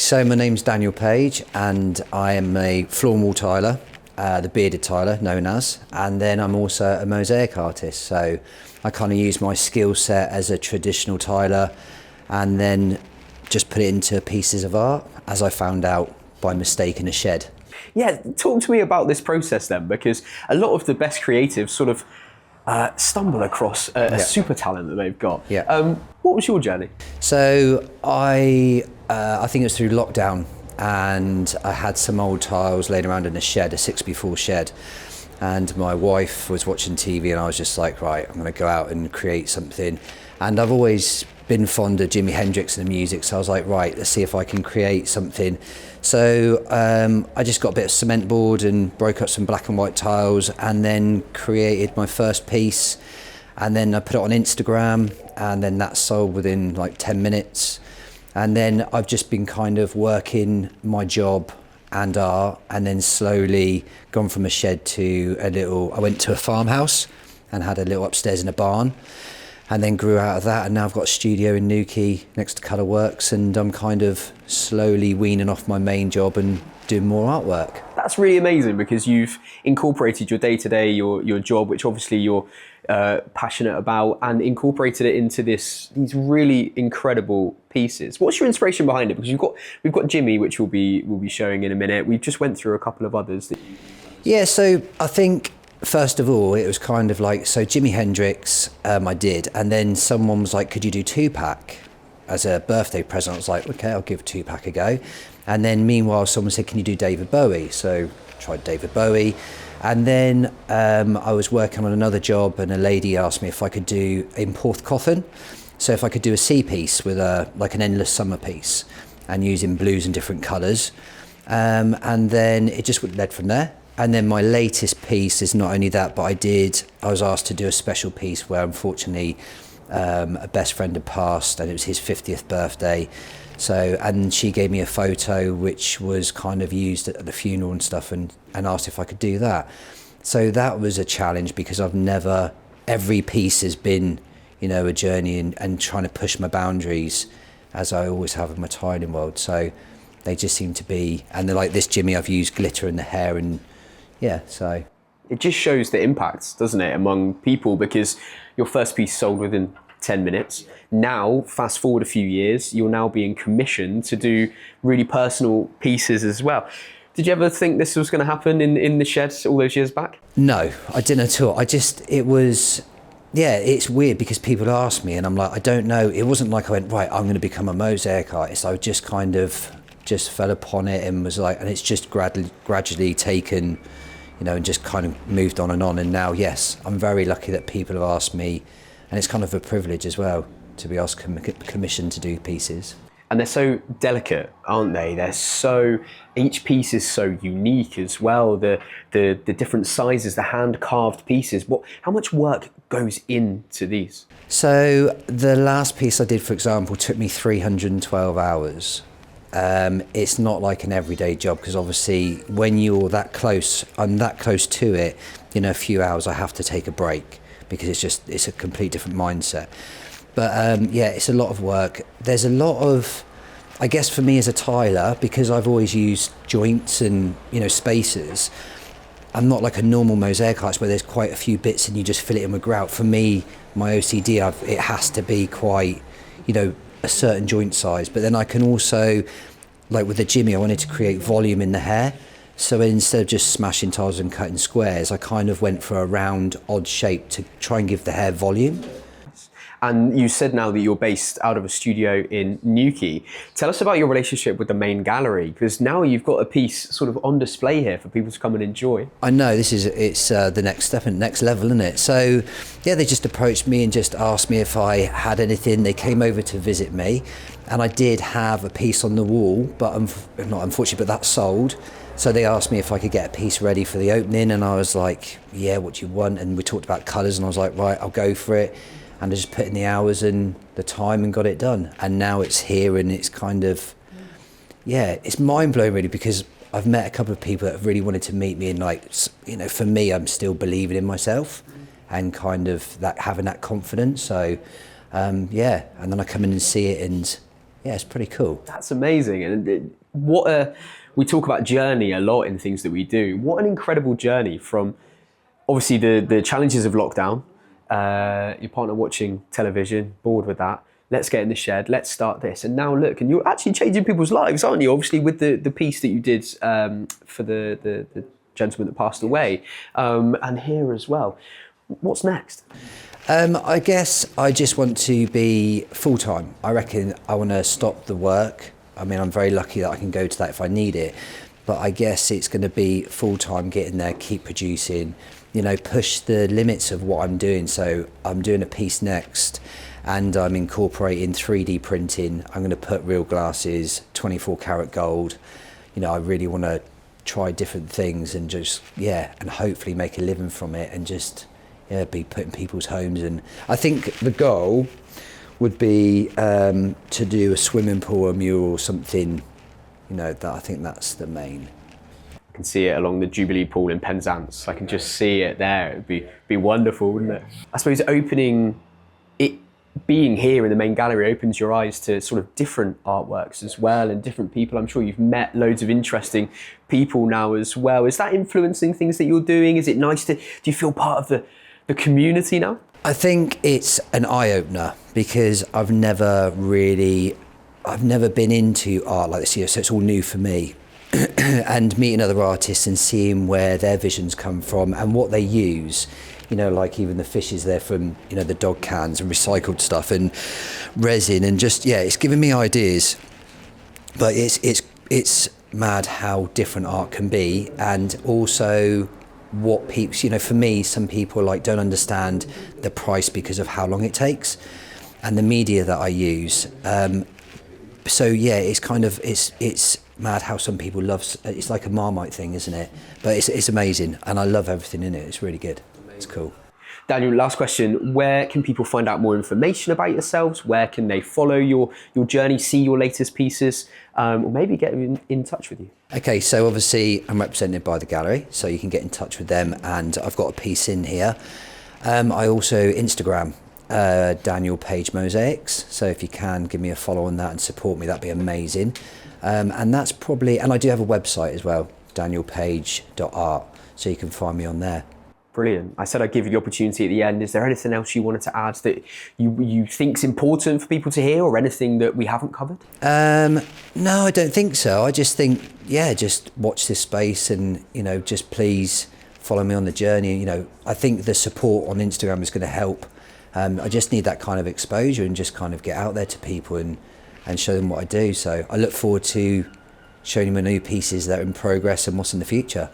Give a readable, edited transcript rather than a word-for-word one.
So my name's Daniel Paige and I am a floor and wall tiler, the bearded tiler known as, and then I'm also a mosaic artist. So I kind of use my skill set as a traditional tiler and then just put it into pieces of art, as I found out by mistake in a shed. Yeah, talk to me about this process then, because a lot of the best creatives sort of stumble across a super talent that they've got. What was your journey? So I think it was through lockdown, and I had some old tiles laid around in a shed, a 6x4 shed, and my wife was watching TV and I was just like, right, I'm going to go out and create something. And I've always been fond of Jimi Hendrix and the music, so I was like, right, let's see if I can create something. So I just got a bit of cement board and broke up some black and white tiles and then created my first piece, and then I put it on Instagram, and then that sold within like 10 minutes. And then I've just been kind of working my job and art, and then slowly gone from a shed to I went to a farmhouse and had a little upstairs in a barn, and then grew out of that, and now I've got a studio in Newquay next to Colourworks, and I'm kind of slowly weaning off my main job and doing more artwork. That's really amazing, because you've incorporated your day-to-day, your job, which obviously you're passionate about, and incorporated it into these really incredible pieces. What's your inspiration behind it? Because we've got Jimmy, which we'll be showing in a minute. We just went through a couple of others. Yeah, so I think first of all, it was kind of like, so Jimi Hendrix, I did, and then someone was like, could you do Tupac as a birthday present? I was like, okay, I'll give Tupac a go. And then meanwhile, someone said, can you do David Bowie? So tried David Bowie. And then I was working on another job, and a lady asked me if I could do in Porthcothan. So if I could do a sea piece with like an endless summer piece and using blues and different colours. And then it just led from there. And then my latest piece is not only that, but I was asked to do a special piece where unfortunately a best friend had passed, and it was his 50th birthday. So, and she gave me a photo which was kind of used at the funeral and stuff, and asked if I could do that. So that was a challenge, because every piece has been, a journey and trying to push my boundaries, as I always have in my tiling world. So they just seem to be, and they're like this Jimmy, I've used glitter in the hair, and so. It just shows the impact, doesn't it, among people, because your first piece sold within 10 minutes. Now, fast forward a few years, you're now being commissioned to do really personal pieces as well. Did you ever think this was going to happen in the shed all those years back? No, I didn't at all. It's weird, because people ask me and I'm like, I don't know. It wasn't like I went, right, I'm going to become a mosaic artist. I just kind of just fell upon it and was like, and it's just gradually taken, and just kind of moved on. And now, yes, I'm very lucky that people have asked me, and it's kind of a privilege as well to be asked commissioned to do pieces. And they're so delicate, aren't they? Each piece is so unique as well. The different sizes, the hand carved pieces. How much work goes into these? So the last piece I did, for example, took me 312 hours. It's not like an everyday job, because obviously when you're that close, I'm that close to it, a few hours I have to take a break, because it's a complete different mindset. But it's a lot of work. There's a lot of, I guess for me as a tiler, because I've always used joints and, spacers, I'm not like a normal mosaic artist where there's quite a few bits and you just fill it in with grout. For me, my OCD, it has to be quite, a certain joint size. But then I can also, like with the Jimmy, I wanted to create volume in the hair. So instead of just smashing tiles and cutting squares, I kind of went for a round, odd shape to try and give the hair volume. And you said now that you're based out of a studio in Newquay. Tell us about your relationship with the main gallery, because now you've got a piece sort of on display here for people to come and enjoy. I know, it's the next step and next level, isn't it? So they just approached me and just asked me if I had anything. They came over to visit me, and I did have a piece on the wall, but not unfortunately, but that sold. So they asked me if I could get a piece ready for the opening, and I was like, yeah, what do you want? And we talked about colours, and I was like, right, I'll go for it. And I just put in the hours and the time and got it done. And now it's here, and it's kind of, it's mind-blowing really, because I've met a couple of people that have really wanted to meet me, and for me, I'm still believing in myself and kind of having that confidence. So, and then I come in and see it, and yeah, it's pretty cool. That's amazing. And we talk about journey a lot in things that we do. What an incredible journey from obviously the challenges of lockdown, your partner watching television, bored with that. Let's get in the shed, let's start this. And now look, and you're actually changing people's lives, aren't you? Obviously with the piece that you did for the gentleman that passed away, and here as well. What's next? I guess I just want to be full-time. I reckon I want to stop the work. I mean, I'm very lucky that I can go to that if I need it. But I guess it's going to be full-time, get in there, keep producing, you know, push the limits of what I'm doing. So I'm doing a piece next and I'm incorporating 3D printing. I'm going to put real glasses, 24 karat gold. You know, I really want to try different things and just, yeah, and hopefully make a living from it and just, yeah, be put in people's homes. And I think the goal would be to do a swimming pool, a mural, or something, you know, that I think that's the main. I can see it along the Jubilee pool in Penzance. I can just see it there. It'd be wonderful, wouldn't it? I suppose being here in the main gallery opens your eyes to sort of different artworks as well and different people. I'm sure you've met loads of interesting people now as well. Is that influencing things that you're doing? Is it nice do you feel part of the community now? I think it's an eye-opener because I've never been into art like this, you know, so it's all new for me. And meeting other artists and seeing where their visions come from and what they use, you know, like even the fishes, they're from, you know, the dog cans and recycled stuff and resin and just, yeah, it's given me ideas. But it's mad how different art can be, and also what people, you know, for me, some people like don't understand the price because of how long it takes and the media that I use. So yeah, it's kind of, it's mad how some people love, it's like a Marmite thing, isn't it? But it's amazing and I love everything in it. It's really good. It's cool. Daniel, last question. Where can people find out more information about yourselves? Where can they follow your journey, see your latest pieces, or maybe get in touch with you? Okay, so obviously I'm represented by the gallery, so you can get in touch with them, and I've got a piece in here. I also Instagram, Daniel Paige Mosaics, so if you can give me a follow on that and support me, that'd be amazing. And that's probably, and I do have a website as well, danielpage.art, so you can find me on there. Brilliant. I said I'd give you the opportunity at the end. Is there anything else you wanted to add that you think's important for people to hear, or anything that we haven't covered? No, I don't think so. I just think, yeah, just watch this space and, you know, just please follow me on the journey. You know, I think the support on Instagram is going to help. I just need that kind of exposure and just kind of get out there to people and show them what I do. So I look forward to showing you my new pieces that are in progress and what's in the future.